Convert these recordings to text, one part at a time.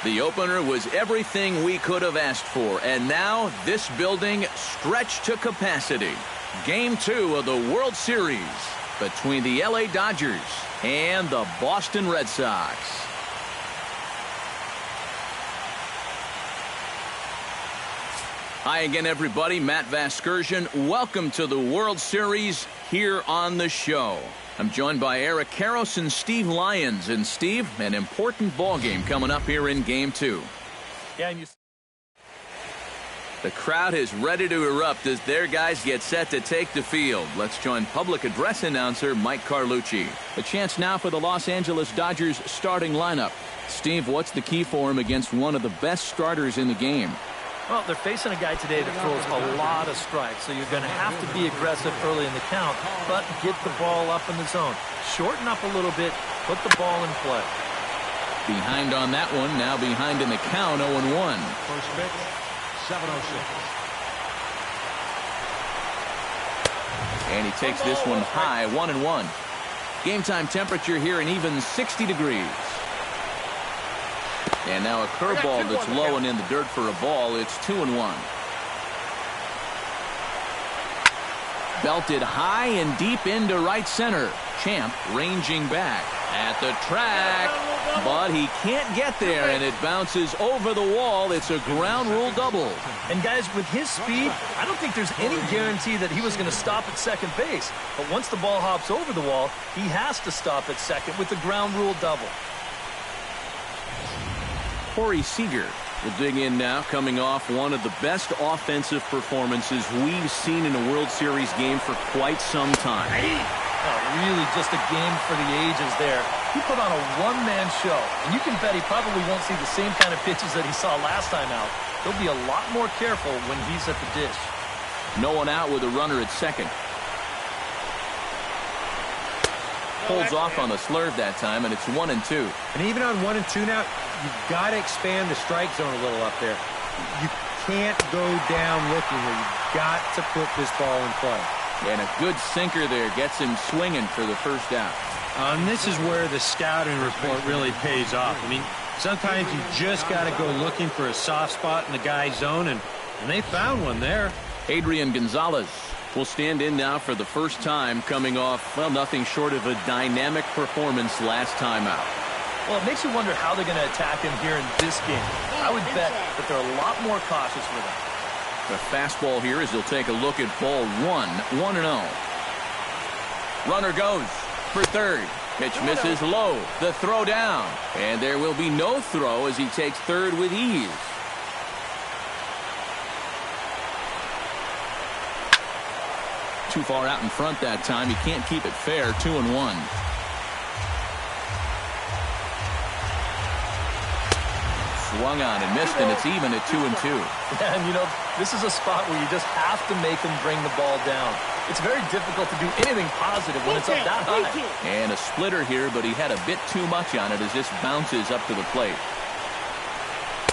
The opener was everything we could have asked for, and now this building stretched to capacity. Game 2 of the World Series between the LA Dodgers and the Boston Red Sox. Hi again, everybody. Matt Vasgersian. Welcome to the World Series here on the show. I'm joined by Eric Karros and Steve Lyons. And Steve, an important ball game coming up here in Game 2. Yeah, and the crowd is ready to erupt as their guys get set to take the field. Let's join public address announcer Mike Carlucci. A chance now for the Los Angeles Dodgers starting lineup. Steve, what's the key for him against one of the best starters in the game? Well, they're facing a guy today that throws a lot of strikes, so you're going to have to be aggressive early in the count, but get the ball up in the zone. Shorten up a little bit, put the ball in play. Behind on that one, now behind in the count, 0-1. First pitch, 7:06. And he takes this one high, 1-1. Game time temperature here an even 60 degrees. And now a curveball that's low and in the dirt for a ball. It's 2-1. Belted high and deep into right center. Champ ranging back at the track, but he can't get there, and it bounces over the wall. It's a ground rule double. And guys, with his speed, I don't think there's any guarantee that he was going to stop at second base. But once the ball hops over the wall, he has to stop at second with the ground rule double. Corey Seager will dig in now, coming off one of the best offensive performances we've seen in a World Series game for quite some time. Really just a game for the ages there. He put on a one-man show, and you can bet he probably won't see the same kind of pitches that he saw last time out. He'll be a lot more careful when he's at the dish. No one out with a runner at second. Holds off on the slurve that time, and it's 1-2. And even on 1-2 now, you've got to expand the strike zone a little up there. You can't go down looking here. You've got to put this ball in play. And a good sinker there gets him swinging for the first out. And this is where the scouting report really pays off. I mean, sometimes you just got to go looking for a soft spot in the guy's zone, and they found one there. Adrian Gonzalez will stand in now for the first time, coming off, well, nothing short of a dynamic performance last time out. Well, it makes you wonder how they're going to attack him here in this game. I would bet that they're a lot more cautious with him. The fastball here as he'll take a look at ball 1-0. Runner goes for third. Pitch misses low. The throw down. And there will be no throw as he takes third with ease. Too far out in front that time. He can't keep it fair. 2-1. Swung on and missed, and it's even at 2-2. Yeah, and you know, this is a spot where you just have to make him bring the ball down. It's very difficult to do anything positive when it's up that high. And a splitter here, but he had a bit too much on it as this bounces up to the plate.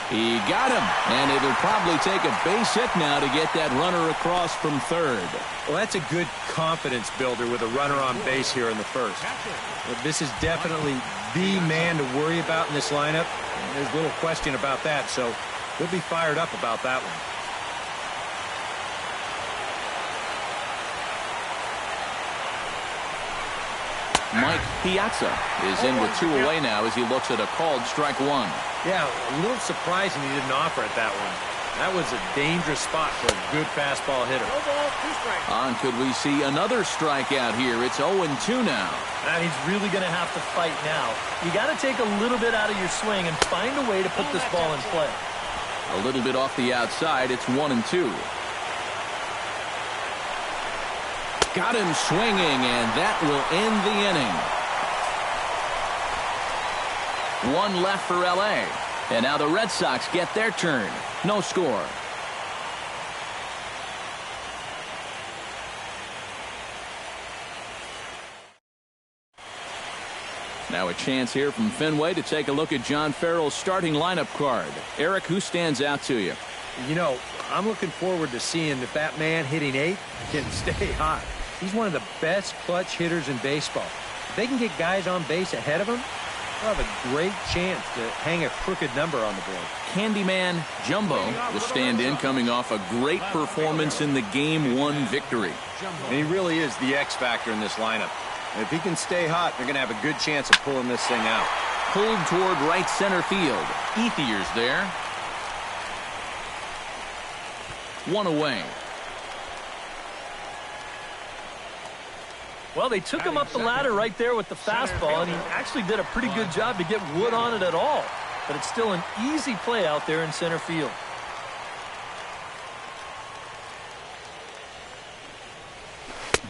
He got him, and it'll probably take a base hit now to get that runner across from third. Well, that's a good confidence builder with a runner on base here in the first. Well, this is definitely the man to worry about in this lineup. There's little question about that, so we'll be fired up about that one. Mike Piazza is in with 2 away now as he looks at a called strike 1. Yeah, a little surprising he didn't offer it that one. That was a dangerous spot for a good fastball hitter. On, could we see another strikeout here? It's 0-2 now. And he's really going to have to fight now. You got to take a little bit out of your swing and find a way to put this ball in play. A little bit off the outside. It's 1-2. Got him swinging, and that will end the inning. One left for LA. And now the Red Sox get their turn. No score. Now a chance here from Fenway to take a look at John Farrell's starting lineup card. Eric, who stands out to you? You know, I'm looking forward to seeing if that man hitting 8 can stay hot. He's one of the best clutch hitters in baseball. If they can get guys on base ahead of him, We'll have a great chance to hang a crooked number on the board. Candyman Jumbo will stand in, coming off a great performance in the Game 1 victory. And he really is the X factor in this lineup. And if he can stay hot, they're going to have a good chance of pulling this thing out. Pulled toward right center field. Ethier's there. One away. Well, they took him up the ladder right there with the fastball, and he actually did a pretty good job to get wood on it at all. But it's still an easy play out there in center field.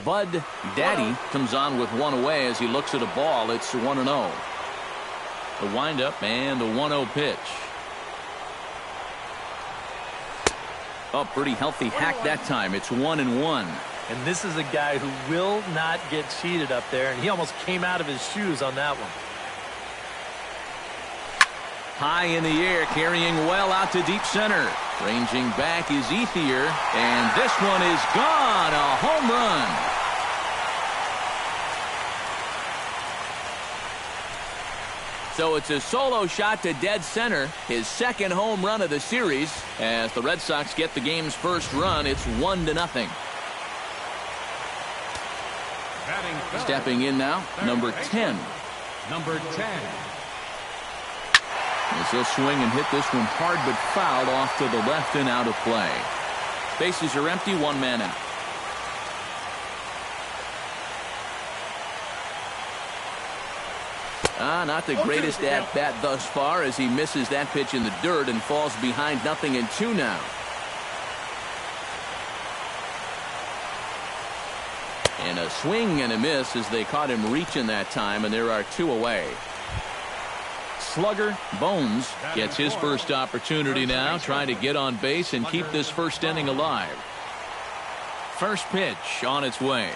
Bud Daddy comes on with one away as he looks at a ball. It's 1-0. The windup and the 1-0 pitch. Oh, pretty healthy hack that time. It's 1-1. And this is a guy who will not get cheated up there, and he almost came out of his shoes on that one. High in the air, carrying well out to deep center. Ranging back is Ethier, and this one is gone. A home run. So it's a solo shot to dead center, his second home run of the series. As the Red Sox get the game's first run, it's 1-0. Stepping in now, number 10. Number 10. As he'll swing and hit this one hard but fouled off to the left and out of play. Bases are empty, one man out. Not the greatest at-bat thus far as he misses that pitch in the dirt and falls behind 0-2 now. And a swing and a miss as they caught him reaching that time, and there are 2 away. Slugger Bones gets his first opportunity now, trying to get on base and keep this first inning alive. First pitch on its way.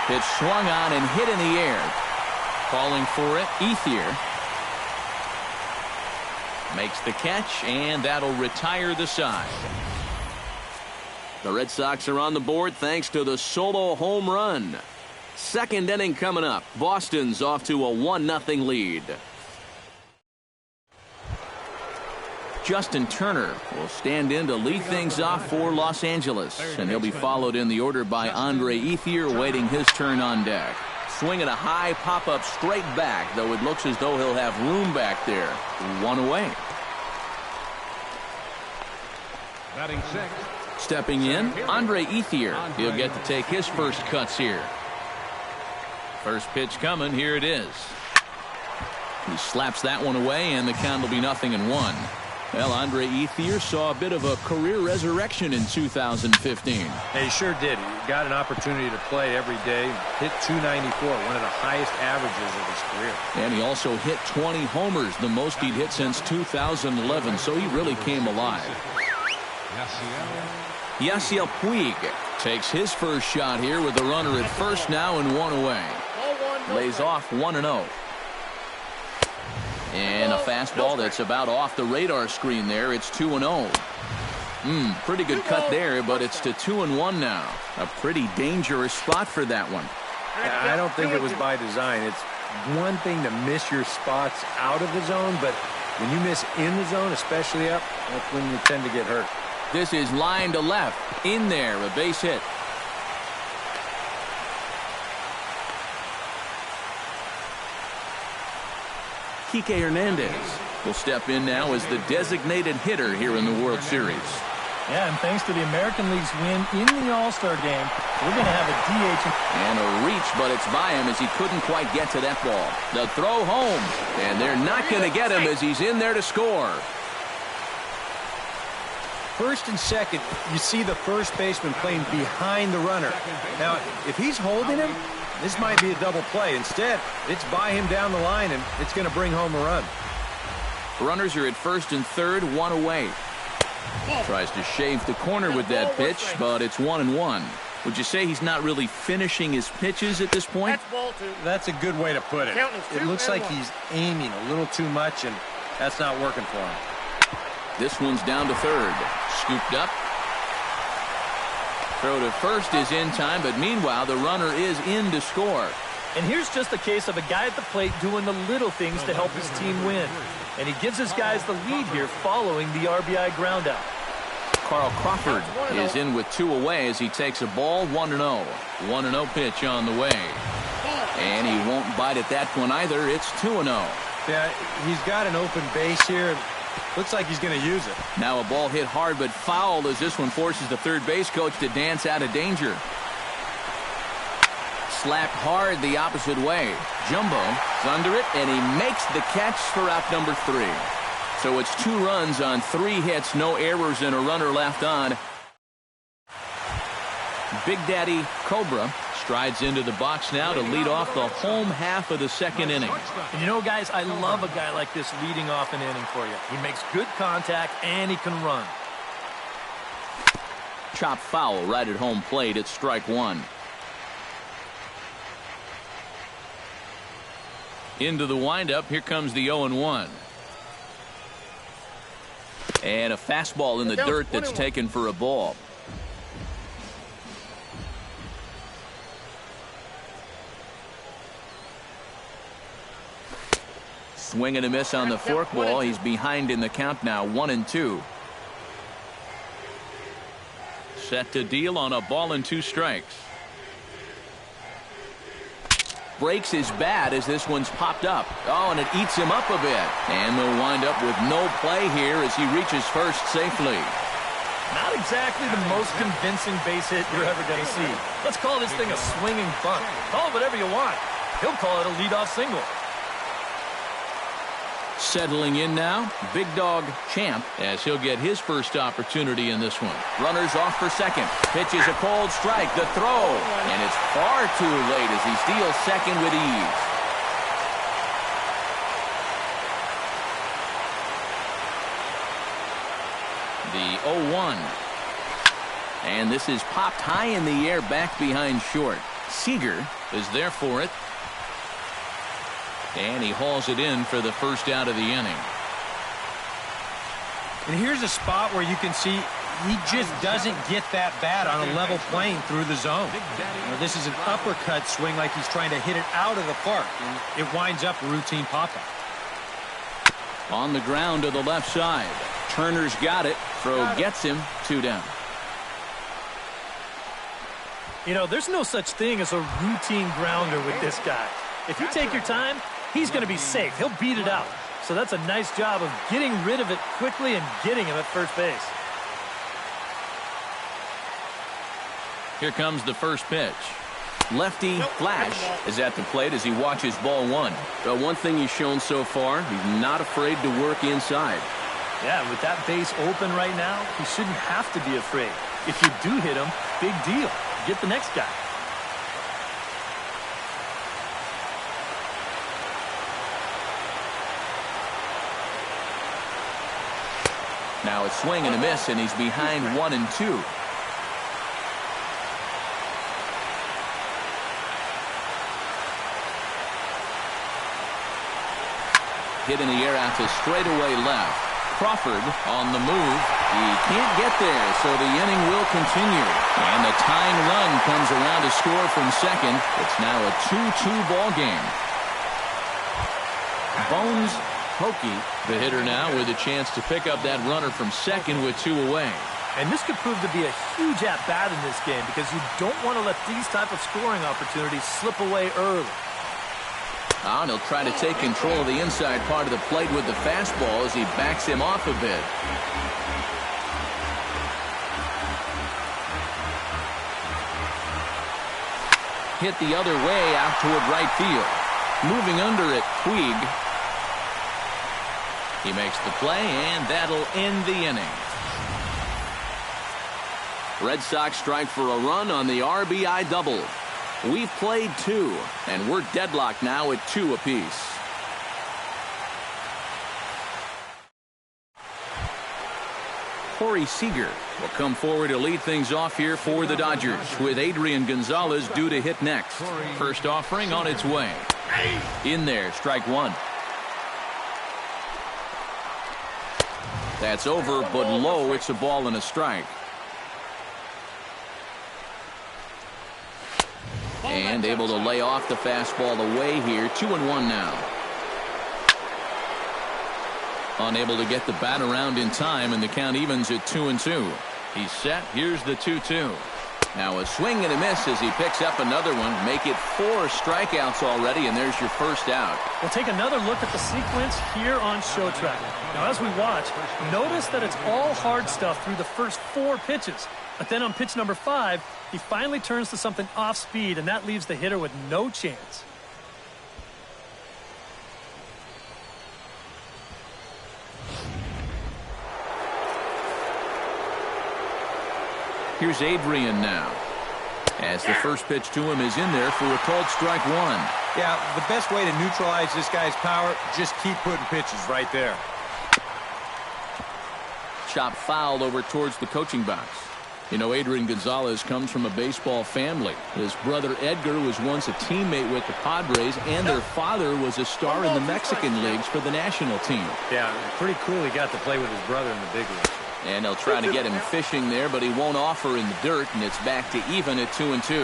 Pitch swung on and hit in the air. Calling for it, Ethier. Makes the catch, and that'll retire the side. The Red Sox are on the board thanks to the solo home run. Second inning coming up. Boston's off to a 1-0 lead. Justin Turner will stand in to lead things off for Los Angeles, and he'll be followed in the order by Andre Ethier, waiting his turn on deck. Swinging a high pop-up straight back, though it looks as though he'll have room back there. One away. Batting sixth. Stepping in, Andre Ethier. He'll get to take his first cuts here. First pitch coming. Here it is. He slaps that one away, and the count will be 0-1. Well, Andre Ethier saw a bit of a career resurrection in 2015. He sure did. He got an opportunity to play every day. Hit .294, one of the highest averages of his career. And he also hit 20 homers, the most he'd hit since 2011, so he really came alive. Yasiel Puig takes his first shot here with the runner at first now and one away. Lays off 1-0. And a fastball that's about off the radar screen there. It's 2-0. Pretty good cut there, but it's to 2-1 now. A pretty dangerous spot for that one. I don't think it was by design. It's one thing to miss your spots out of the zone, but when you miss in the zone, especially up, that's when you tend to get hurt. This is line to left. In there, a base hit. Kike Hernandez will step in now as the designated hitter here in the World Series. Yeah, and thanks to the American League's win in the All-Star game, we're going to have a DH. And a reach, but it's by him as he couldn't quite get to that ball. The throw home, and they're not going to get him as he's in there to score. First and second, you see the first baseman playing behind the runner. Now, if he's holding him, this might be a double play. Instead, it's by him down the line, and it's going to bring home a run. Runners are at first and third, one away. Tries to shave the corner with that pitch, but it's 1-1. Would you say he's not really finishing his pitches at this point? That's a good way to put it. It looks like he's aiming a little too much, and that's not working for him. This one's down to third. Scooped up. Throw to first is in time, but meanwhile, the runner is in to score. And here's just a case of a guy at the plate doing the little things to help his team win. And he gives his guys the lead here following the RBI groundout. Carl Crawford is in with 2 away as he takes a ball 1-0. 1-0 pitch on the way. And he won't bite at that one either. It's 2-0. Yeah, he's got an open base here. Looks like he's going to use it. Now a ball hit hard but foul as this one forces the third base coach to dance out of danger. Slapped hard the opposite way. Jumbo is under it, and he makes the catch for out number 3. So it's 2 runs on 3 hits, no errors, and a runner left on. Big Daddy Cobra strides into the box now to lead off the home half of the second inning. And you know, guys, I love a guy like this leading off an inning for you. He makes good contact, and he can run. Chop foul right at home plate. It's strike 1. Into the windup. Here comes the 0-1. And a fastball in the dirt that's taken for a ball. Swing and a miss on the forkball. He's behind in the count now, 1-2. Set to deal on a ball and 2 strikes. Breaks his bat as this one's popped up. Oh, and it eats him up a bit. And they'll wind up with no play here as he reaches first safely. Not exactly the most convincing base hit you're ever going to see. Let's call this thing a swinging bunt. Call it whatever you want. He'll call it a leadoff single. Settling in now, Big Dog Champ, as he'll get his first opportunity in this one. Runners off for second. Pitches a cold strike. The throw. And it's far too late as he steals second with ease. The 0-1. And this is popped high in the air back behind short. Seager is there for it. And he hauls it in for the first out of the inning. And here's a spot where you can see he just doesn't get that bat on a level plane through the zone. This is an uppercut swing like he's trying to hit it out of the park. And it winds up a routine pop-up. On the ground to the left side. Turner's got it. Throw gets him. 2 down. You know, there's no such thing as a routine grounder with this guy. If you take your time, he's going to be safe. He'll beat it out. So that's a nice job of getting rid of it quickly and getting him at first base. Here comes the first pitch. Lefty Flash is at the plate as he watches ball 1. The one thing he's shown so far, he's not afraid to work inside. Yeah, with that base open right now, he shouldn't have to be afraid. If you do hit him, big deal. Get the next guy. Now a swing and a miss, and he's behind 1-2. Hit in the air out to straightaway left. Crawford on the move. He can't get there, so the inning will continue. And the tying run comes around to score from second. It's now a 2-2 ball game. Bones Hokie, the hitter now, with a chance to pick up that runner from second with 2 away. And this could prove to be a huge at-bat in this game because you don't want to let these type of scoring opportunities slip away early. And he'll try to take control of the inside part of the plate with the fastball as he backs him off a bit. Hit the other way out toward right field. Moving under it, Puig. He makes the play, and that'll end the inning. Red Sox strike for a run on the RBI double. We've played 2, and we're deadlocked now at 2 apiece. Corey Seager will come forward to lead things off here for the Dodgers, with Adrian Gonzalez due to hit next. First offering on its way. In there, strike 1. That's over, but low. It's a ball and a strike. And able to lay off the fastball away here. 2-1 now. Unable to get the bat around in time, and the count evens at 2-2. He's set. Here's the 2-2. Now a swing and a miss as he picks up another one. Make it 4 strikeouts already, and there's your first out. We'll take another look at the sequence here on Show Track. Now as we watch, notice that it's all hard stuff through the first 4 pitches. But then on pitch number 5, he finally turns to something off speed, and that leaves the hitter with no chance. Here's Adrian now, as the first pitch to him is in there for a called strike 1. Yeah, the best way to neutralize this guy's power, just keep putting pitches right there. Chop foul over towards the coaching box. You know, Adrian Gonzalez comes from a baseball family. His brother Edgar was once a teammate with the Padres, and their father was a star in the Mexican leagues for the national team. Yeah, pretty cool he got to play with his brother in the big leagues. And they'll try to get him fishing there, but he won't offer in the dirt, and it's back to even at 2-2.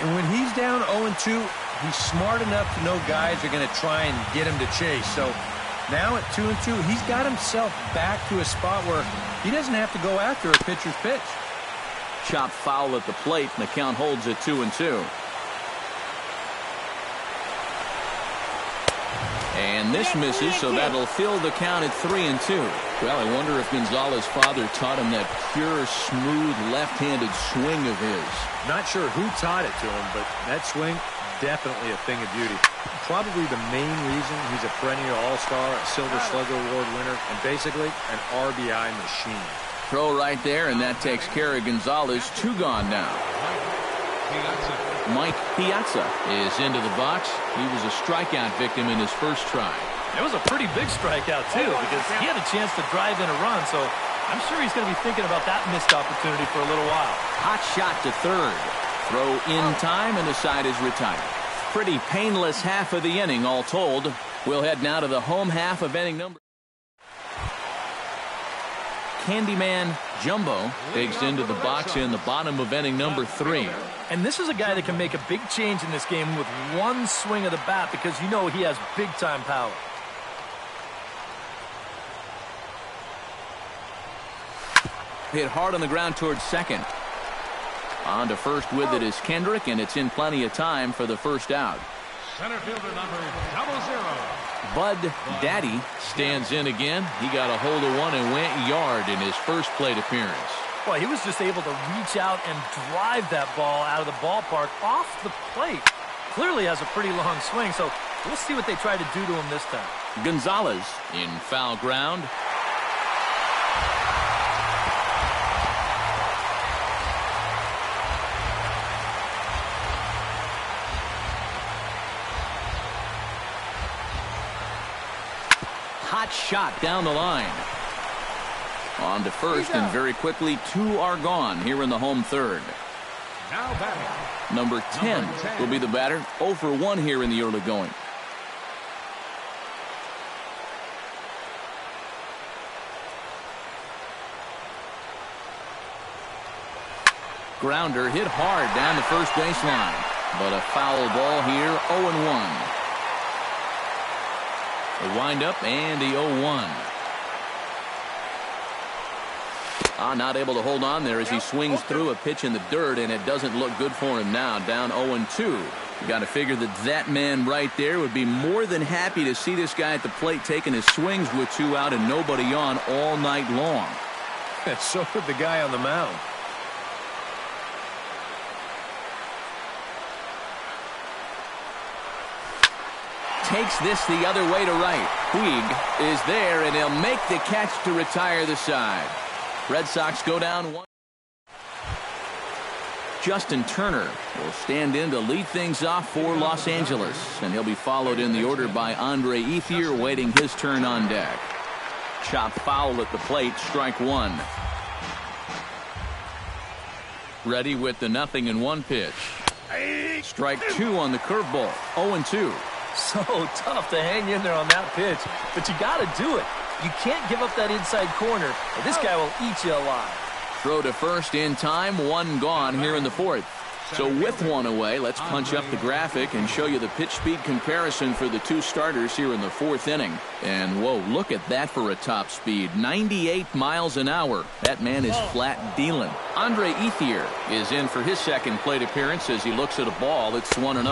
And when he's down 0-2, he's smart enough to know guys are going to try and get him to chase. So now at 2-2, he's got himself back to a spot where he doesn't have to go after a pitcher's pitch. Chop foul at the plate, and the count holds at 2-2. And this misses, so that'll fill the count at 3-2. Well, I wonder if Gonzalez's father taught him that pure, smooth, left-handed swing of his. Not sure who taught it to him, but that swing, definitely a thing of beauty. Probably the main reason he's a perennial all-star, a Silver Slugger Award winner, and basically an RBI machine. Throw right there, and that takes care of Gonzalez. 2 gone now. Mike Piazza is into the box. He was a strikeout victim in his first try. It was a pretty big strikeout, too, because he had a chance to drive in a run, so I'm sure he's going to be thinking about that missed opportunity for a little while. Hot shot to third. Throw in time, and the side is retired. Pretty painless half of the inning, all told. We'll head now to the home half of inning number. Candyman Jumbo digs into the box in the bottom of inning number 3. And this is a guy that can make a big change in this game with one swing of the bat, because you know he has big-time power. Hit hard on the ground towards second. On to first with it is Kendrick, and it's in plenty of time for the first out. Center fielder number 00. Bud Daddy stands in again. He got a hold of one and went yard in his first plate appearance. Well, he was just able to reach out and drive that ball out of the ballpark off the plate. Clearly has a pretty long swing, so we'll see what they try to do to him this time. Gonzalez in foul ground. Hot shot down the line. On to first, and very quickly 2 are gone here in the home third. Now batting. Number 10 will be the batter. 0 for 1 here in the early going. Grounder hit hard down the first baseline, but a foul ball here. 0-1. The windup and the 0-1. Not able to hold on there as he swings through a pitch in the dirt, and it doesn't look good for him now. Down 0-2. You got to figure that man right there would be more than happy to see this guy at the plate taking his swings with 2 out and nobody on all night long. So would the guy on the mound. Takes this the other way to right. Puig is there, and he'll make the catch to retire the side. Red Sox go down 1. Justin Turner will stand in to lead things off for Los Angeles, and he'll be followed in the order by Andre Ethier, waiting his turn on deck. Chop foul at the plate, strike 1. Ready with the 0-1 pitch. Strike 2 on the curveball. 0-2. So tough to hang in there on that pitch, but you got to do it. You can't give up that inside corner, or this guy will eat you alive. Throw to first in time. 1 gone here in the 4th. So with one away, let's punch up the graphic and show you the pitch speed comparison for the two starters here in the fourth inning. And whoa, look at that for a top speed. 98 miles an hour. That man is flat dealing. Andre Ethier is in for his second plate appearance as he looks at a ball. It's 1-0.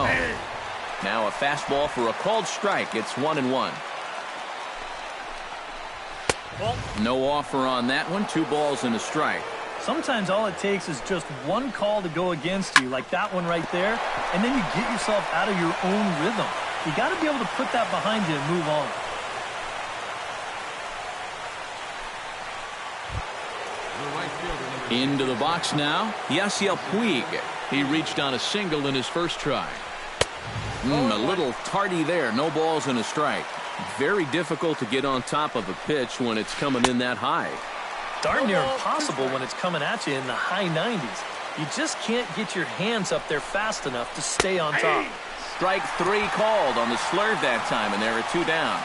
Now a fastball for a called strike. It's 1-1. No offer on that one. 2 balls and a strike. Sometimes all it takes is just one call to go against you, like that one right there, and then you get yourself out of your own rhythm. You got to be able to put that behind you and move on. Into the box now, Yasiel Puig. He reached on a single in his first try. A little tardy there. No balls and a strike. Very difficult to get on top of a pitch when it's coming in that high. Darn near impossible when it's coming at you in the high 90s. You just can't get your hands up there fast enough to stay on top. Strike 3 called on the slurve that time, and there are 2 down.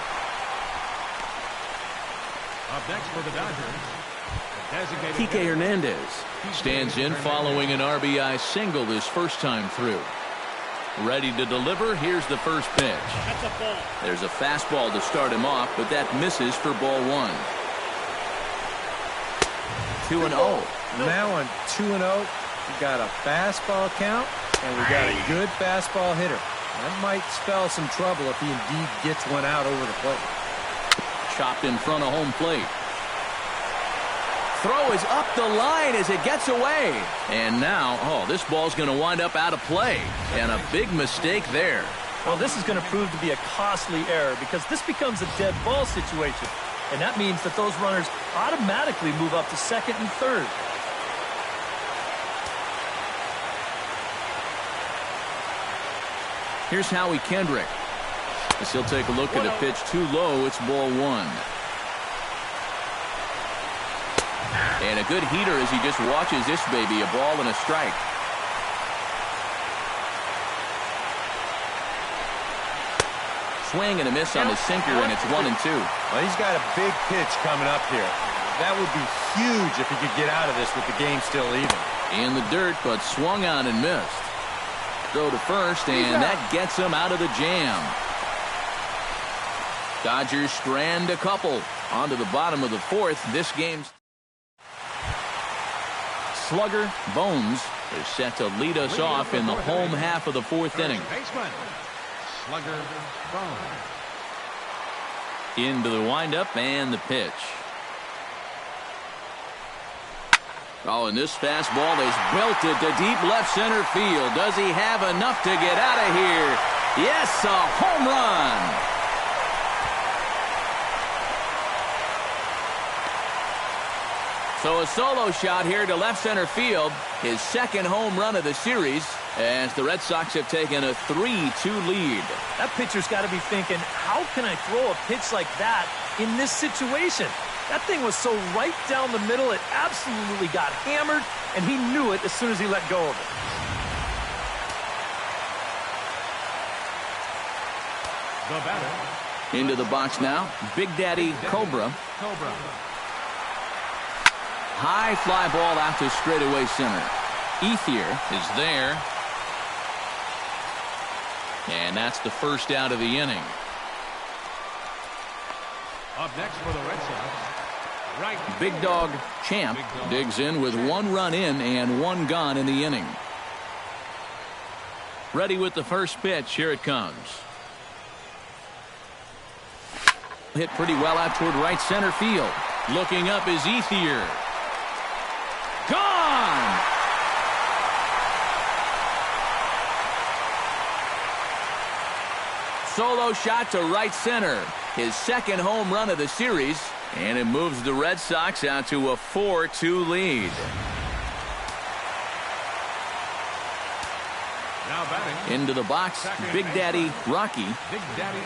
Up next for the Dodgers, Kike Hernandez stands in following an RBI single his first time through. Ready to deliver. Here's the first pitch. There's a fastball to start him off, but that misses for ball 1. 2-0. Now on 2-0, we got a fastball count, and we got a good fastball hitter. That might spell some trouble if he indeed gets one out over the plate. Chopped in front of home plate. Throw is up the line as it gets away. And now, this ball's going to wind up out of play. And a big mistake there. Well, this is going to prove to be a costly error because this becomes a dead ball situation. And that means that those runners automatically move up to second and third. Here's Howie Kendrick. As he'll take a look at a pitch too low. It's ball 1. And a good heater as he just watches this baby. A ball and a strike. Swing and a miss on his sinker, and it's 1-2. Well, he's got a big pitch coming up here. That would be huge if he could get out of this with the game still even. In the dirt, but swung on and missed. Throw to first, and that gets him out of the jam. Dodgers strand a couple. On to the bottom of the fourth. This game's slugger Bones is set to lead us off in the home half of the fourth inning. Slugger Bones. Into the windup and the pitch. And this fastball is belted to deep left center field. Does he have enough to get out of here? Yes, a home run. So a solo shot here to left center field. His second home run of the series as the Red Sox have taken a 3-2 lead. That pitcher's got to be thinking, how can I throw a pitch like that in this situation? That thing was so right down the middle, it absolutely got hammered, and he knew it as soon as he let go of it. The batter. Into the box now, Big Daddy Cobra. High fly ball out to straightaway center. Ethier is there. And that's the first out of the inning. Up next for the Red Sox, right. Big Dog Champ digs in with 1 run in and 1 gone in the inning. Ready with the first pitch. Here it comes. Hit pretty well out toward right center field. Looking up is Ethier. Gone! Solo shot to right center. His second home run of the series. And it moves the Red Sox out to a 4-2 lead. Now batting. Into the box, Big Daddy Rocky. Big Daddy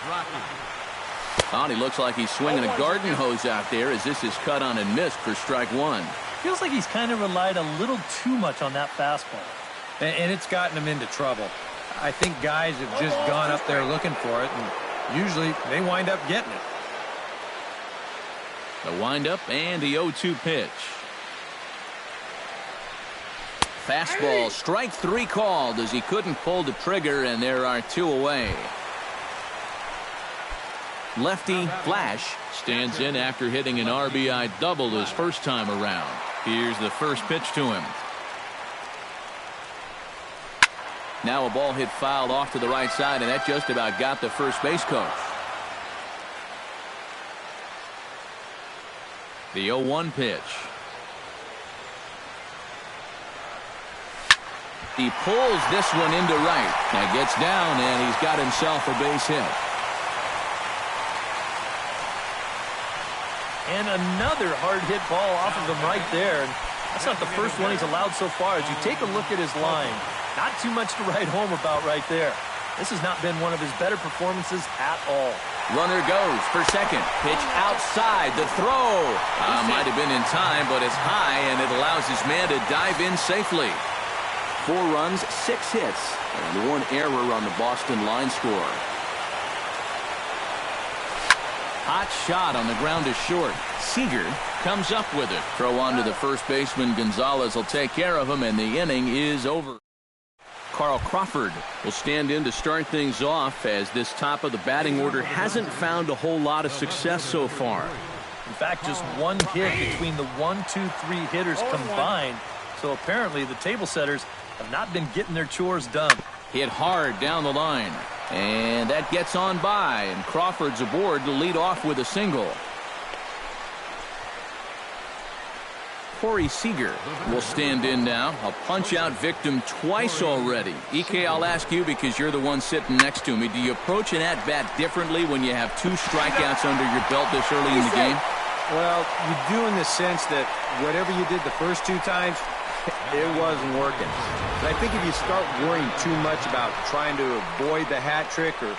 Rocky. He looks like he's swinging a garden hose out there as this is cut on and missed for strike 1. Feels like he's kind of relied a little too much on that fastball. And it's gotten him into trouble. I think guys have just gone up there looking for it, and usually they wind up getting it. The windup and the 0-2 pitch. Fastball, strike 3 called as he couldn't pull the trigger, and there are 2 away. Lefty Flash stands in after hitting an RBI double his first time around. Here's the first pitch to him. Now a ball hit foul off to the right side, and that just about got the first base coach. The 0-1 pitch. He pulls this one into right. Now gets down, and he's got himself a base hit. And another hard hit ball off of him right there. And that's not the first one he's allowed so far. As you take a look at his line, not too much to write home about right there. This has not been one of his better performances at all. Runner goes for second. Pitch outside. The throw might have been in time, but it's high, and it allows his man to dive in safely. 4 runs, 6 hits, and 1 error on the Boston line score. Hot shot on the ground is short. Seager comes up with it. Throw on to the first baseman. Gonzalez will take care of him, and the inning is over. Carl Crawford will stand in to start things off, as this top of the batting order hasn't found a whole lot of success so far. In fact, just 1 hit between the 1, 2, 3 hitters combined. So apparently the table setters have not been getting their chores done. Hit hard down the line, and that gets on by, and Crawford's aboard to lead off with a single. Corey Seager will stand in now. A punch-out victim twice already. EK, I'll ask you because you're the one sitting next to me. Do you approach an at-bat differently when you have 2 strikeouts under your belt this early in the game? Well, you do in the sense that whatever you did the first 2 times, it wasn't working. But I think if you start worrying too much about trying to avoid the hat trick or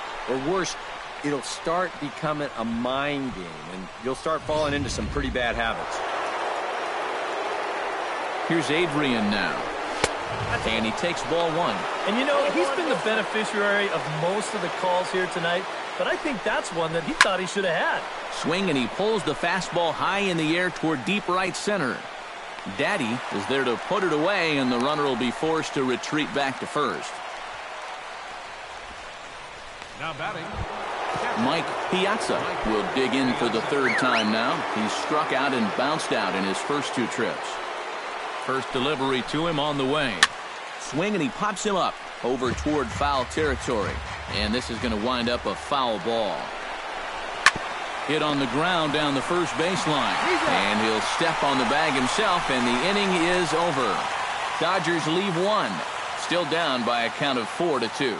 worse, it'll start becoming a mind game, and you'll start falling into some pretty bad habits. Here's Adrian now. And he takes ball 1. And you know, he's been the beneficiary of most of the calls here tonight, but I think that's one that he thought he should have had. Swing, and he pulls the fastball high in the air toward deep right center. Daddy is there to put it away, and the runner will be forced to retreat back to first. Now batting, Mike Piazza will dig in for the 3rd time now. He's struck out and bounced out in his first 2 trips. First delivery to him on the way. Swing, and he pops him up over toward foul territory. And this is going to wind up a foul ball. Hit on the ground down the first baseline. And he'll step on the bag himself, and the inning is over. Dodgers leave 1. Still down by a count of 4-2.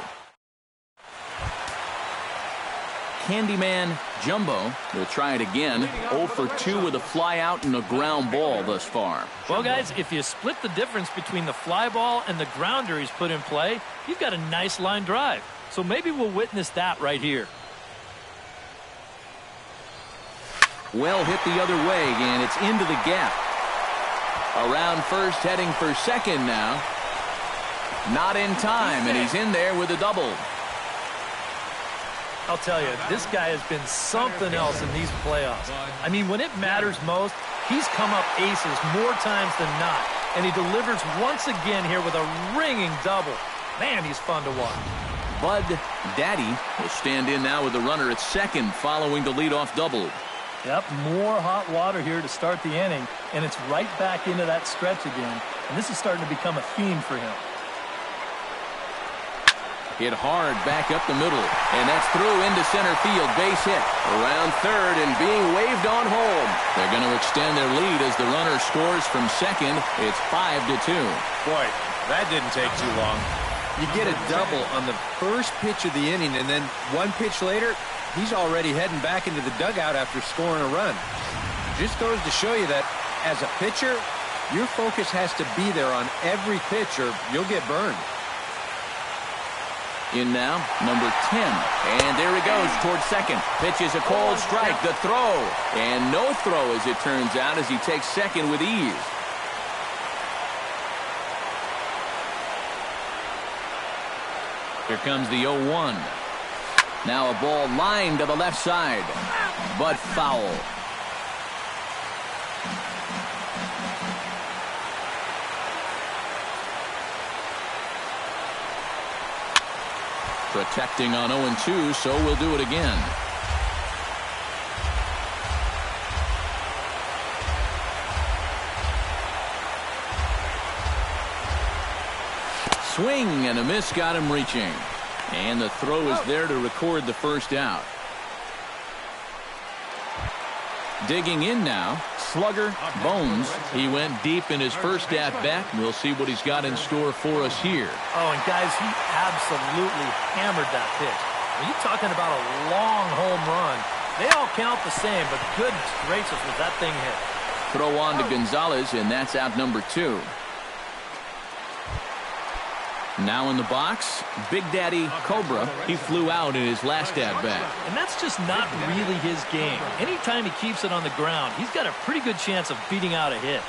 Candyman Jumbo will try it again. 0 for 2 with a fly out and a ground ball thus far. Well, guys, if you split the difference between the fly ball and the grounder he's put in play, you've got a nice line drive. So maybe we'll witness that right here. Well hit the other way, and it's into the gap. Around first, heading for second now. Not in time, and he's in there with a double. I'll tell you, this guy has been something else in these playoffs. I mean, when it matters most, he's come up aces more times than not. And he delivers once again here with a ringing double. Man, he's fun to watch. Bud Daddy will stand in now with the runner at second following the leadoff double. Yep, more hot water here to start the inning, and it's right back into that stretch again. And this is starting to become a theme for him. Hit hard back up the middle, and that's through into center field. Base hit around third and being waved on home. They're going to extend their lead as the runner scores from second. It's 5-2. Boy, that didn't take too long. You get a double on the first pitch of the inning, and then 1 pitch later, he's already heading back into the dugout after scoring a run. Just goes to show you that as a pitcher, your focus has to be there on every pitch or you'll get burned. In now, number 10. And there he goes towards second. Pitches a cold strike. The throw. And no throw, as it turns out, as he takes second with ease. Here comes the 0-1. Now a ball lined to the left side, but foul. Protecting on 0-2, so we'll do it again. Swing and a miss got him reaching. And the throw is there to record the first out. Digging in now, slugger Bones. He went deep in his first at-bat. We'll see what he's got in store for us here. Oh, and guys, he absolutely hammered that pitch. When you're talking about a long home run, they all count the same, but goodness gracious was that thing hit. Throw on to Gonzalez, and that's out number 2. Now in the box, Big Daddy Cobra. He flew out in his last at-bat. And that's just not really his game. Anytime he keeps it on the ground, he's got a pretty good chance of beating out a hit.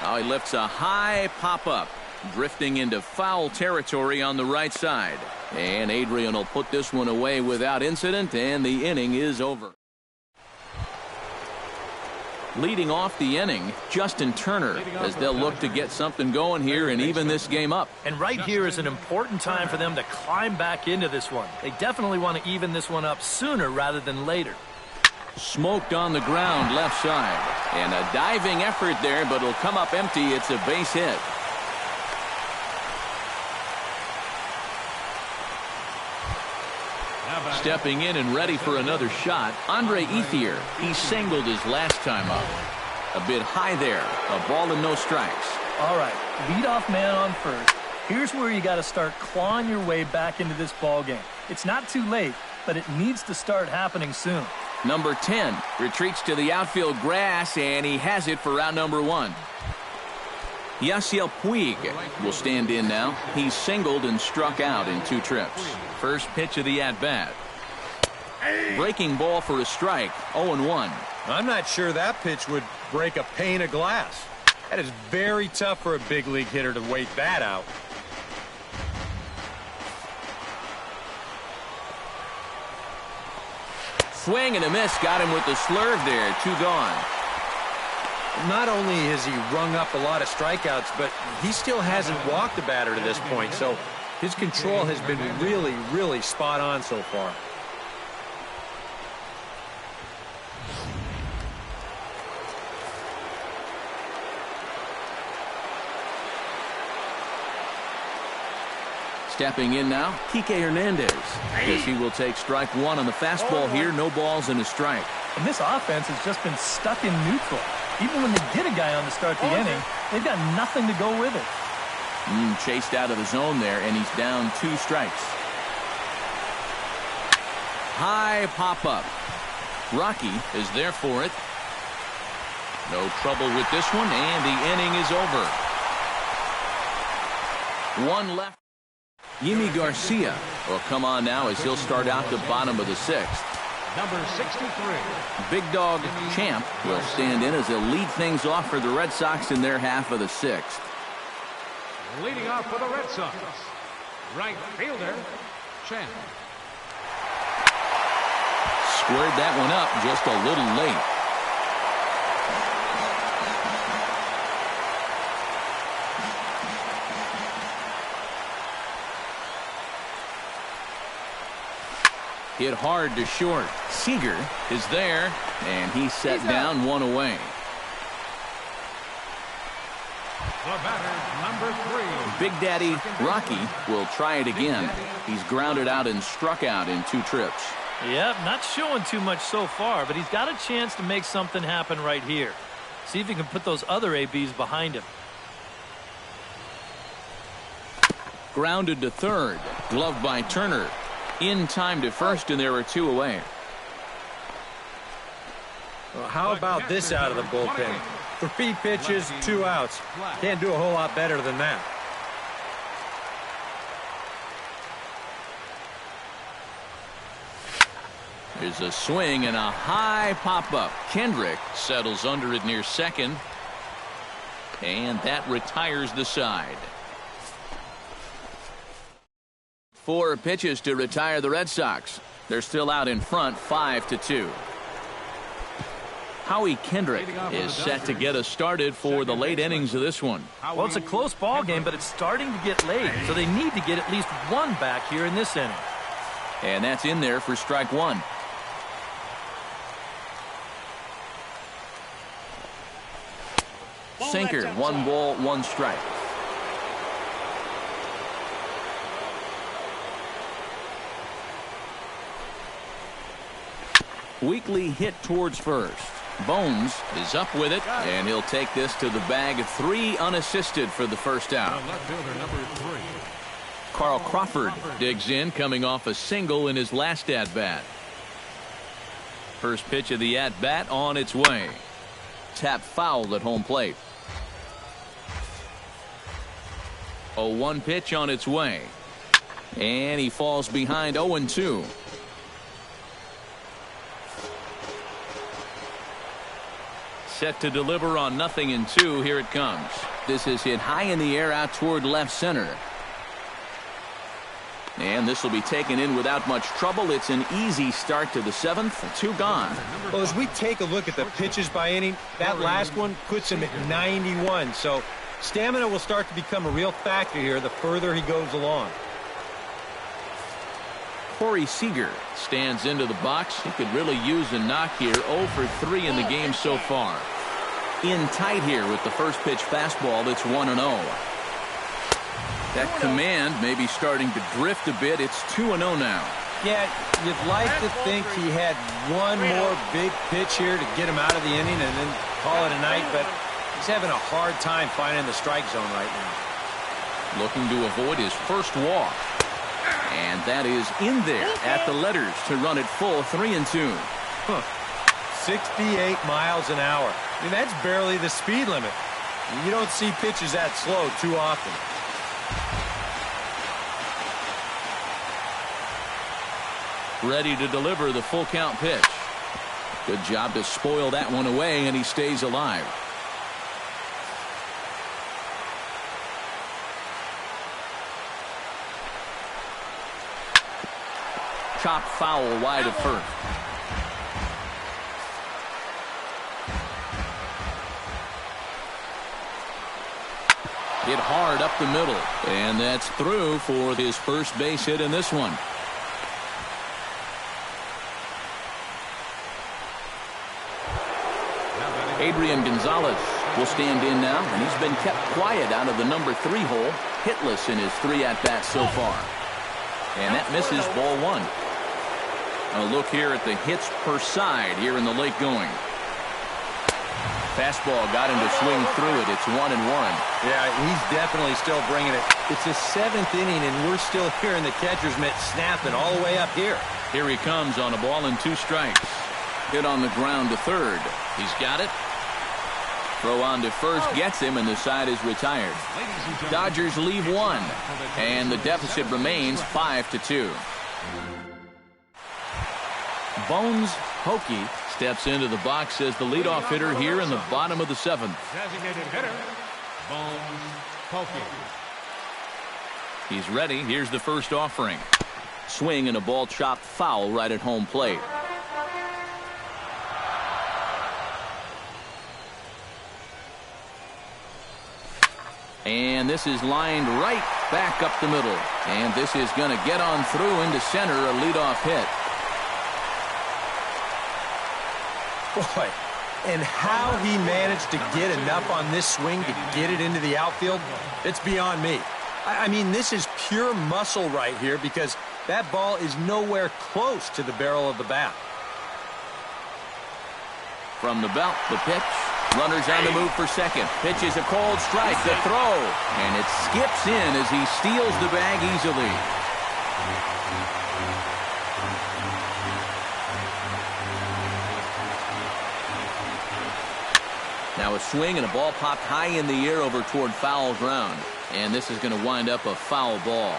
Oh, he lifts a high pop-up, drifting into foul territory on the right side. And Adrian will put this one away without incident, and the inning is over. Leading off the inning, Justin Turner, as they'll look to get something going here and even this game up. And right here is an important time for them to climb back into this one. They definitely want to even this one up sooner rather than later. Smoked on the ground left side. And a diving effort there, but it'll come up empty. It's a base hit. Stepping in and ready for another shot, Andre Ethier. He singled his last time up. A bit high there. A ball and no strikes. All right, leadoff man on first. Here's where you got to start clawing your way back into this ball game. It's not too late, but it needs to start happening soon. Number 10 retreats to the outfield grass, and he has it for round number 1. Yasiel Puig will stand in now. He's singled and struck out in 2 trips. First pitch of the at-bat. Breaking ball for a strike. 0-1. I'm not sure that pitch would break a pane of glass. That is very tough for a big league hitter to wait that out. Swing and a miss. Got him with the slurve there. 2 gone. Not only has he rung up a lot of strikeouts, but he still hasn't walked the batter to this point, so his control has been really, really spot on so far. Stepping in now, Kike Hernandez. Because he will take strike 1 on the fastball here. No balls and a strike. And this offense has just been stuck in neutral. Even when they get a guy on to start the inning, they've got nothing to go with it. Chased out of the zone there, and he's down 2 strikes. High pop-up. Rocky is there for it. No trouble with this one, and the inning is over. 1 left. Yimi Garcia will come on now as he'll start out the bottom of the 6th. Number 63. Big Dog Champ will stand in as he'll lead things off for the Red Sox in their half of the 6th. Leading off for the Red Sox, right fielder, Champ. Squared that one up just a little late. Hit hard to short. Seager is there, and he's set down 1 away. The batter, number 3. Big Daddy Rocky will try it again. He's grounded out and struck out in 2 trips. Yep, not showing too much so far, but he's got a chance to make something happen right here. See if he can put those other ABs behind him. Grounded to third. Gloved by Turner. In time to first, and there are 2 away. Well, how about this out of the bullpen? 3 pitches, 2 outs. Can't do a whole lot better than that. There's a swing and a high pop-up. Kendrick settles under it near second. And that retires the side. 4 pitches to retire the Red Sox. They're still out in front, 5-2. Howie Kendrick is set to get us started for the late innings of this one. Well, it's a close ball game, but it's starting to get late, so they need to get at least one back here in this inning. And that's in there for strike one. Sinker, 1 ball, 1 strike. Weekly hit towards first. Bones is up with it, and he'll take this to the bag. 3 unassisted for the first out. Left fielder number 3. Carl Crawford digs in, coming off a single in his last at-bat. First pitch of the at-bat on its way. Tap foul at home plate. 0-1 pitch on its way. And he falls behind 0-2. Set to deliver on 0-2. Here it comes. This is hit high in the air out toward left center. And this will be taken in without much trouble. It's an easy start to the 7th. 2 gone. Well, as we take a look at the pitches by inning, that last one puts him at 91. So stamina will start to become a real factor here the further he goes along. Corey Seager stands into the box. He could really use a knock here. 0 for 3 in the game so far. In tight here with the first pitch fastball. It's 1-0. That command may be starting to drift a bit. It's 2-0 now. Yeah, you'd like to think he had one more big pitch here to get him out of the inning and then call it a night, but he's having a hard time finding the strike zone right now. Looking to avoid his first walk. And that is in there at the letters to run it full. 3-2. 68 miles an hour. I mean, that's barely the speed limit. You don't see pitches that slow too often. Ready to deliver the full count pitch. Good job to spoil that one away, and he stays alive. Chop foul wide of first. Hit hard up the middle, and that's through for his first base hit in this one. Adrian Gonzalez will stand in now, and he's been kept quiet out of the number 3 hole, hitless in his 3 at-bats so far. And that misses, ball 1. A look here at the hits per side here in the late going. Fastball got him to swing through it. It's 1-1. Yeah, he's definitely still bringing it. It's the 7th inning, and we're still hearing the catcher's mitt snapping all the way up here. Here he comes on a ball and 2 strikes. Hit on the ground to third. He's got it. Throw on to first gets him, and the side is retired. Dodgers leave 1, and the deficit remains 5-2. Bones Hokie steps into the box as the leadoff hitter here in the bottom of the 7th. Designated hitter, Bones Hokie. He's ready. Here's the first offering. Swing and a ball chopped foul right at home plate. And this is lined right back up the middle. And this is going to get on through into center, a leadoff hit. Boy, and how he managed to get enough on this swing to get it into the outfield, it's beyond me. I mean, this is pure muscle right here because that ball is nowhere close to the barrel of the bat. From the belt, the pitch. Runners on the move for second. Pitch is a cold strike. The throw. And it skips in as he steals the bag easily. Now a swing and a ball popped high in the air over toward foul ground. And this is going to wind up a foul ball.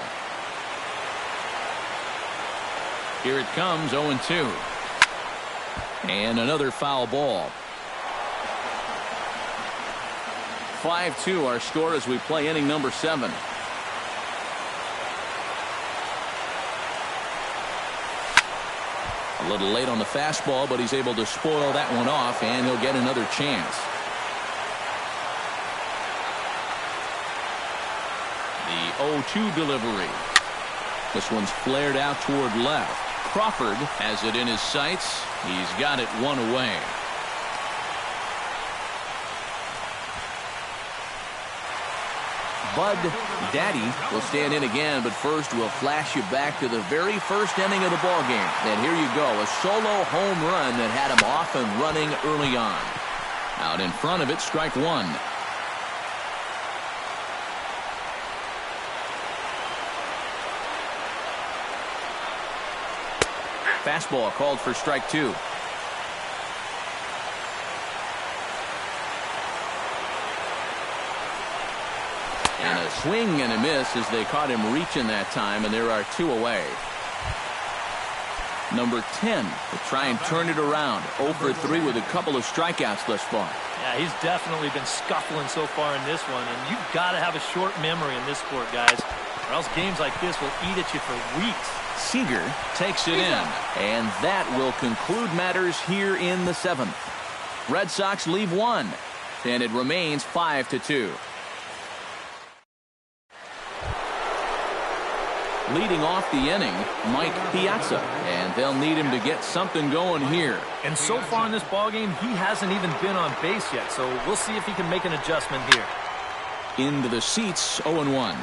Here it comes, 0-2. And another foul ball. 5-2 our score as we play inning number 7. A little late on the fastball, but he's able to spoil that one off, and he'll get another chance. The 0-2 delivery. This one's flared out toward left. Crawford has it in his sights. He's got it one away. Bud Daddy will stand in again, but first we'll flash you back to the very first inning of the ball game. And here you go, a solo home run that had him off and running early on. Out in front of it, strike one. Fastball called for strike two. And a swing and a miss as they caught him reaching that time, and there are two away. Number 10 to try and turn it around. 0 for 3 with a couple of strikeouts thus far. Yeah, he's definitely been scuffling so far in this one, and you've got to have a short memory in this sport, guys, or else games like this will eat at you for weeks. Seager takes it in, and that will conclude matters here in the 7th. Red Sox leave one, and it remains 5-2. Leading off the inning, Mike Piazza, and they'll need him to get something going here. And so far in this ballgame, he hasn't even been on base yet, so we'll see if he can make an adjustment here. Into the seats, 0-1.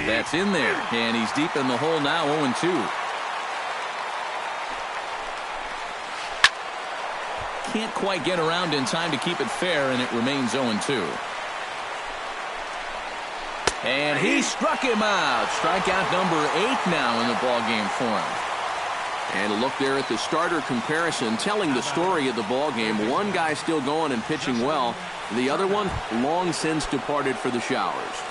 That's in there, and he's deep in the hole now, 0-2. Can't quite get around in time to keep it fair, and it remains 0-2. And he struck him out. Strikeout number 8 now in the ballgame for him. And a look there at the starter comparison, telling the story of the ballgame. One guy still going and pitching well. The other one long since departed for the showers.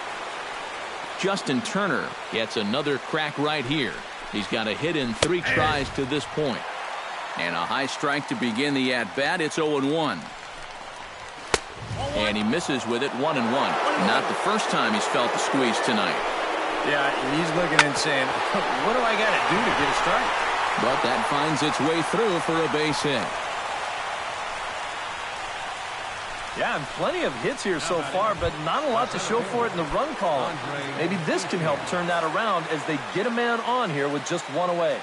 Justin Turner gets another crack right here. He's got a hit in 3 tries to this point. And a high strike to begin the at-bat. It's 0-1. And he misses with it, 1-1. Not the first time he's felt the squeeze tonight. Yeah, he's looking and saying, what do I got to do to get a strike? But that finds its way through for a base hit. Yeah, and plenty of hits here so far, but not a lot to show for it in the run column. Maybe this can help turn that around as they get a man on here with just 1 away.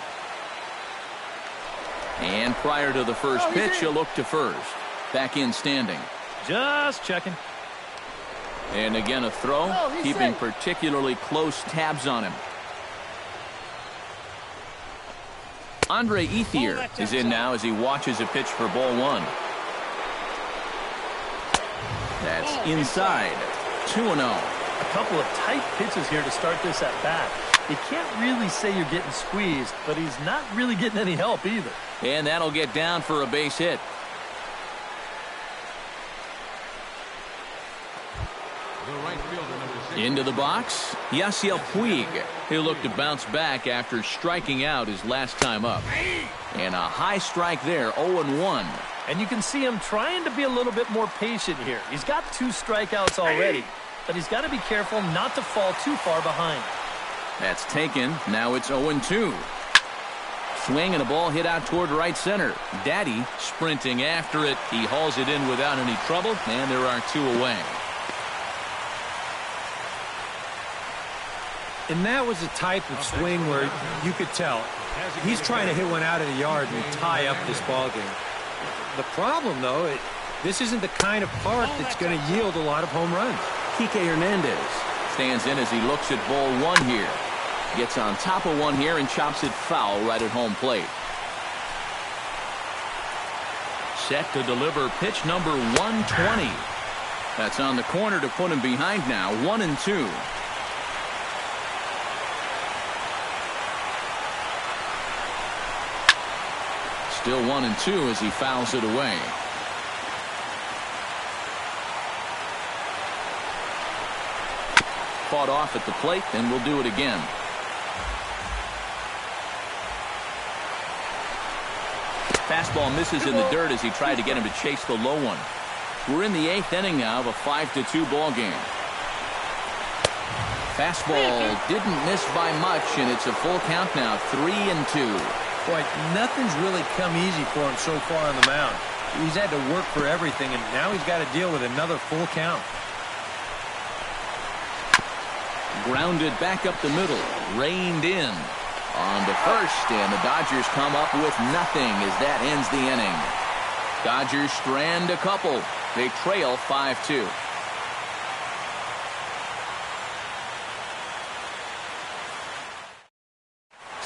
And prior to the first pitch, he'll look to first. Back in standing. Just checking. And again a throw, keeping particularly close tabs on him. Andre Ethier is in now as he watches a pitch for ball 1. That's inside. 2-0. A couple of tight pitches here to start this at bat. You can't really say you're getting squeezed, but he's not really getting any help either. And that'll get down for a base hit. Into the box, Yasiel Puig. He'll look to bounce back after striking out his last time up. And a high strike there, 0-1. And you can see him trying to be a little bit more patient here. He's got 2 strikeouts already, but he's got to be careful not to fall too far behind. That's taken. Now it's 0-2. Swing and a ball hit out toward right center. Daddy sprinting after it. He hauls it in without any trouble, and there are 2 away. And that was a type of swing where you could tell he's trying to hit one out of the yard and tie up this ball game. The problem, though, this isn't the kind of park that's going to yield a lot of home runs. Kike Hernandez stands in as he looks at ball 1 here. Gets on top of one here and chops it foul right at home plate. Set to deliver pitch number 120. That's on the corner to put him behind now. 1-2. Still 1-2 as he fouls it away. Fought off at the plate, and we'll do it again. Fastball misses in the dirt as he tried to get him to chase the low one. We're in the 8th inning now of a 5-2 ball game. Fastball didn't miss by much, and it's a full count now, 3-2. Boy, nothing's really come easy for him so far on the mound. He's had to work for everything, and now he's got to deal with another full count. Grounded back up the middle, reined in on to first, and the Dodgers come up with nothing as that ends the inning. Dodgers strand a couple. They trail 5-2.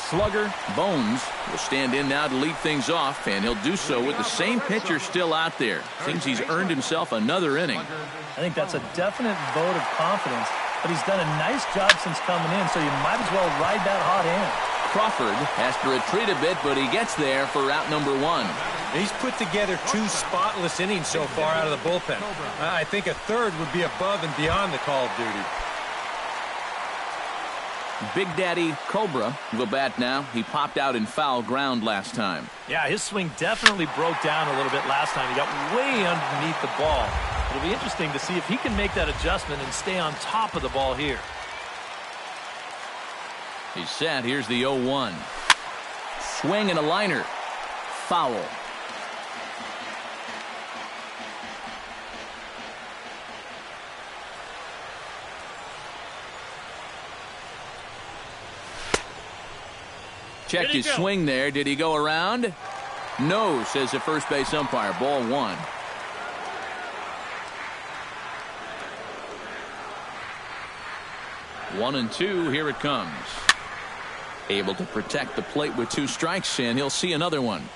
Slugger Bones will stand in now to lead things off, and he'll do so with the same pitcher still out there. Seems he's earned himself another inning. I think that's a definite vote of confidence, but he's done a nice job since coming in, so you might as well ride that hot hand. Crawford has to retreat a bit, but he gets there for out number 1. He's put together 2 spotless innings so far out of the bullpen. I think a third would be above and beyond the call of duty. Big Daddy Cobra will bat now. He popped out in foul ground last time. Yeah, his swing definitely broke down a little bit last time. He got way underneath the ball. It'll be interesting to see if he can make that adjustment and stay on top of the ball here. He's set. Here's the 0-1. Swing and a liner. Foul. Checked his swing there. Did he go around? No, says the first base umpire. Ball 1. One and 2. Here it comes. Able to protect the plate with 2 strikes, and he'll see another one.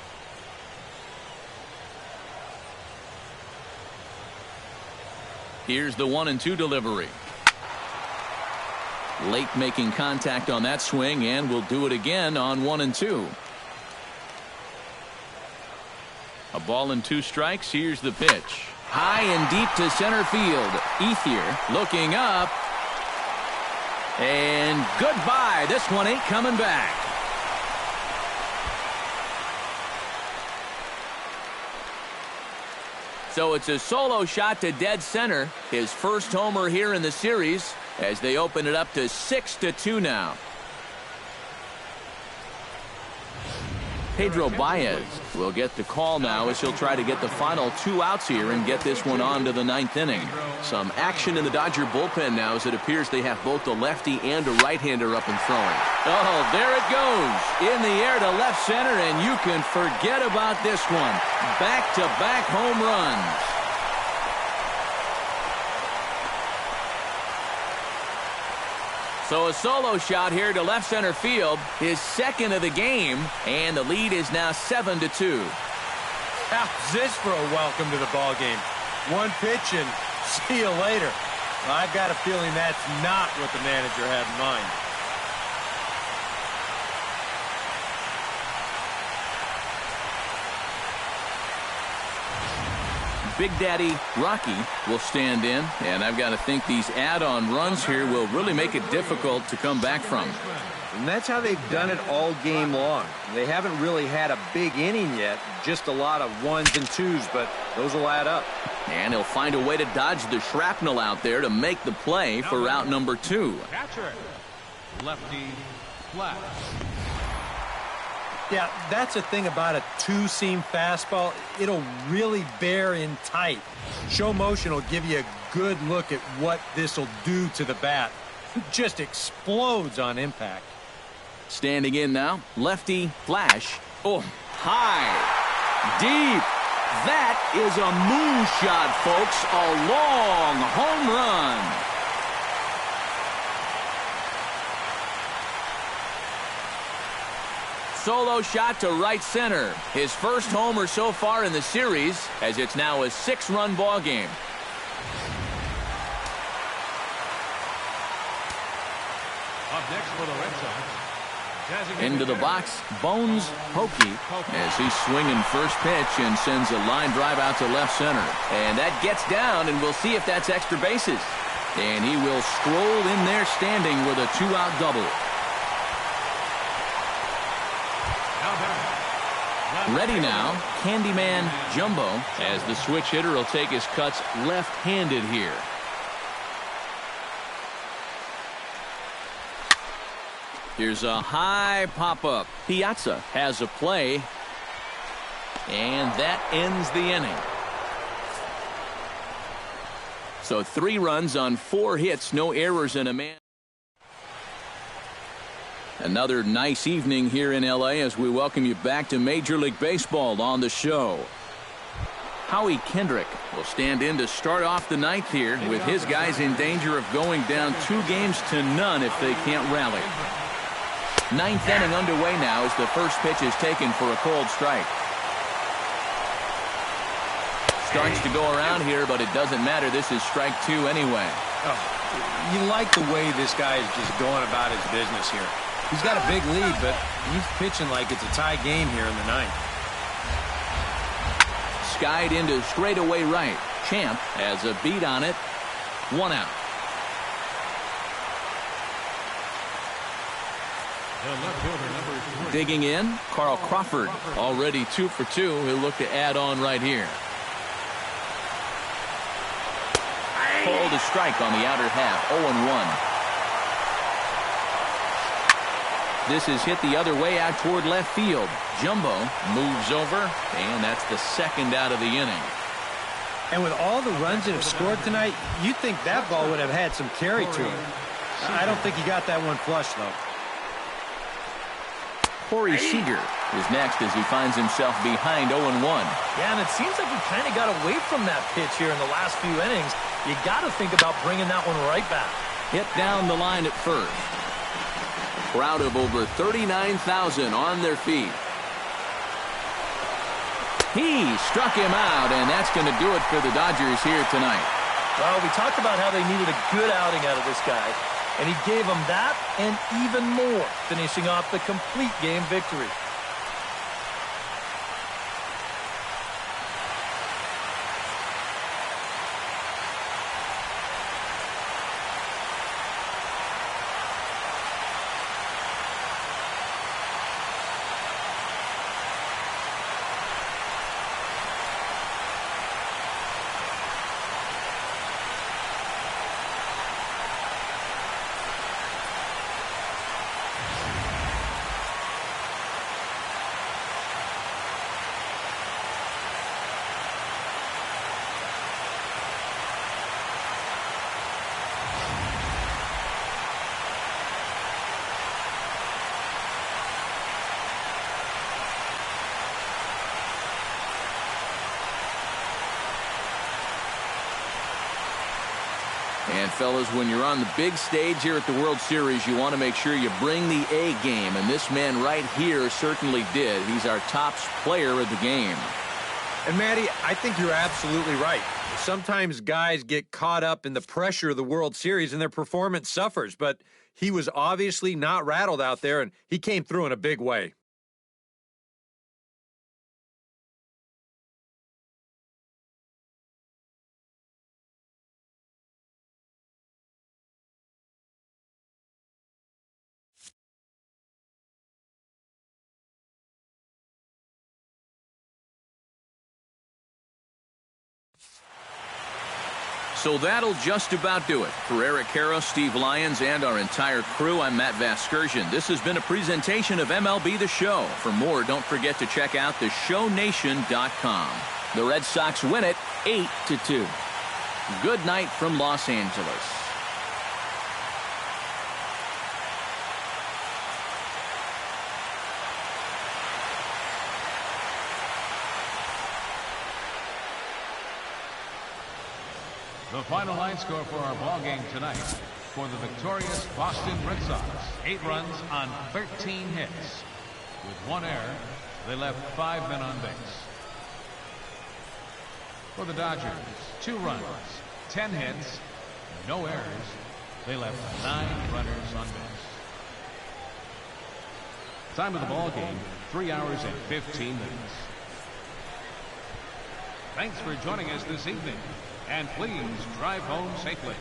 Here's the 1-2 delivery. Late making contact on that swing, and will do it again on 1-2. A ball and 2 strikes. Here's the pitch. High and deep to center field. Ethier looking up. And goodbye. This one ain't coming back. So it's a solo shot to dead center. His first homer here in the series as they open it up to 6-2 now. Pedro Baez will get the call now as he'll try to get the final 2 outs here and get this one on to the 9th inning. Some action in the Dodger bullpen now as it appears they have both a lefty and a right-hander up and throwing. Oh, there it goes. In the air to left center, and you can forget about this one. Back-to-back home runs. So a solo shot here to left center field, his second of the game, and the lead is now 7-2. How's this for a welcome to the ball game? One pitch and see you later. Well, I've got a feeling that's not what the manager had in mind. Big Daddy Rocky will stand in, and I've got to think these add-on runs here will really make it difficult to come back from. And that's how they've done it all game long. They haven't really had a big inning yet, just a lot of 1s and 2s, but those will add up. And he'll find a way to dodge the shrapnel out there to make the play for route number 2. Catcher, lefty, flat. Yeah, that's the thing about a 2-seam fastball. It'll really bear in tight. Show motion will give you a good look at what this will do to the bat. It just explodes on impact. Standing in now, lefty Flash. Oh, high, deep. That is a moonshot, folks. A long home run. Solo shot to right center. His first homer so far in the series, as it's now a 6-run ball game. Up next for the Red Sox. Into the box, Bones Pokey, as he's swinging first pitch and sends a line drive out to left center. And that gets down, and we'll see if that's extra bases. And he will stroll in there standing with a 2-out double. Ready now, Candyman Jumbo, as the switch hitter will take his cuts left-handed here. Here's a high pop-up. Piazza has a play. And that ends the inning. So 3 runs on 4 hits, no errors and a man. Another nice evening here in L.A. as we welcome you back to Major League Baseball on the show. Howie Kendrick will stand in to start off the ninth here with his guys in danger of going down 2-0 if they can't rally. Ninth inning underway now as the first pitch is taken for a cold strike. Starts to go around here, but it doesn't matter. This is strike 2 anyway. Oh, you like the way this guy is just going about his business here. He's got a big lead, but he's pitching like it's a tie game here in the ninth. Skied into straightaway right. Champ has a beat on it. 1 out. Digging in, Carl Crawford, already 2 for 2. He'll look to add on right here. Called a strike on the outer half. 0-1. This is hit the other way out toward left field. Jumbo moves over, and that's the 2nd out of the inning. And with all the runs that have scored tonight, you'd think that ball would have had some carry to it. I don't think he got that one flush, though. Corey Seager is next as he finds himself behind 0-1. Yeah, and it seems like he kind of got away from that pitch here in the last few innings. You got to think about bringing that one right back. Hit down the line at first. Crowd of over 39,000 on their feet. He struck him out, and that's going to do it for the Dodgers here tonight. Well, we talked about how they needed a good outing out of this guy, and he gave them that and even more, finishing off the complete game victory. And fellas, when you're on the big stage here at the World Series, you want to make sure you bring the A game, and this man right here certainly did. He's our top player of the game. And Matty, I think you're absolutely right. Sometimes guys get caught up in the pressure of the World Series and their performance suffers, but he was obviously not rattled out there, and he came through in a big way. So that'll just about do it. For Eric Harrow, Steve Lyons, and our entire crew, I'm Matt Vasgersian. This has been a presentation of MLB The Show. For more, don't forget to check out theshownation.com. The Red Sox win it 8-2. Good night from Los Angeles. The final line score for our ball game tonight. For the victorious Boston Red Sox, 8 runs on 13 hits. With 1 error, they left 5 men on base. For the Dodgers, 2 runs, 10 hits, no errors. They left 9 runners on base. Time of the ball game, 3 hours and 15 minutes. Thanks for joining us this evening. And please drive home safely.